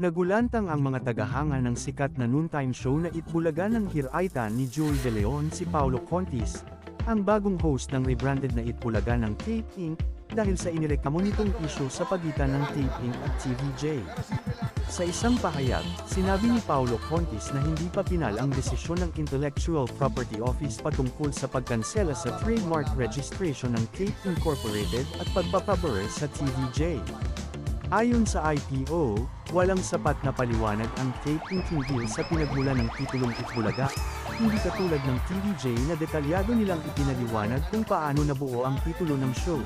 Nagulantang ang mga tagahanga ng sikat na noontime show na Itbulaga ng hiraitan ni Joey De Leon si Paolo Contis, ang bagong host ng rebranded na Itbulaga ng Tape Inc., dahil sa inireklamo nitong isyu sa pagitan ng Tape Inc. at TVJ. Sa isang pahayag, sinabi ni Paolo Contis na hindi pa pinal ang desisyon ng Intellectual Property Office patungkol sa pagkansela sa trademark registration ng Tape Incorporated at pagpapabure sa TVJ. Ayon sa IPO, walang sapat na paliwanag ang Tape Inc. hinggil sa pinagmula ng titulong Itbulaga, hindi katulad ng TVJ na detalyado nilang ipinaliwanag kung paano nabuo ang titulo ng show.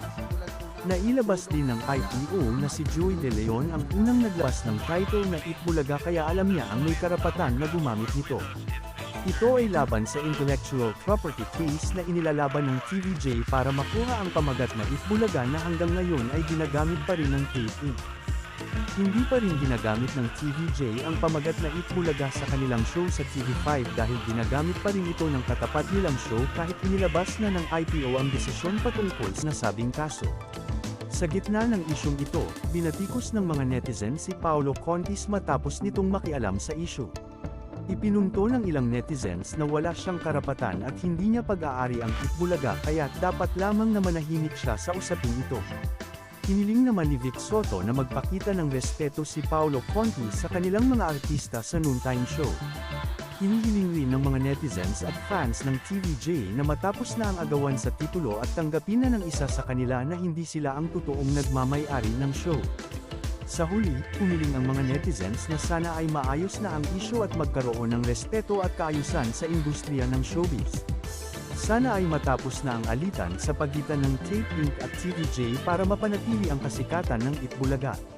Nailabas din ng IPO na si Joey De Leon ang unang naglabas ng title na Itbulaga, kaya alam niya ang may karapatan na gumamit nito. Ito ay laban sa intellectual property case na inilalaban ng TVJ para makuha ang pamagat na Itbulaga na hanggang ngayon ay ginagamit pa rin ng Tape Inc. Hindi pa rin ginagamit ng TVJ ang pamagat na Itbulaga sa kanilang show sa TV5 dahil ginagamit pa rin ito ng katapat nilang show kahit inilabas na ng IPO ang desisyon patungkol sa nasabing kaso. Sa gitna ng isyung ito, binatikos ng mga netizen si Paolo Contis matapos nitong makialam sa isyu. Ipinunto ng ilang netizens na wala siyang karapatan at hindi niya pag-aari ang Itbulaga kaya dapat lamang na manahimik siya sa usaping ito. Hiniling naman ni Vic Soto na magpakita ng respeto si Paolo Contis sa kanilang mga artista sa noontime show. Hinihiling rin ng mga netizens at fans ng TVJ na matapos na ang agawan sa titulo at tanggapin na ng isa sa kanila na hindi sila ang totoong nagmamay-ari ng show. Sa huli, humiling ang mga netizens na sana ay maayos na ang isyu at magkaroon ng respeto at kaayusan sa industriya ng showbiz. Sana ay matapos na ang alitan sa pagitan ng Tape Inc. at TVJ para mapanatili ang kasikatan ng Itbulaga.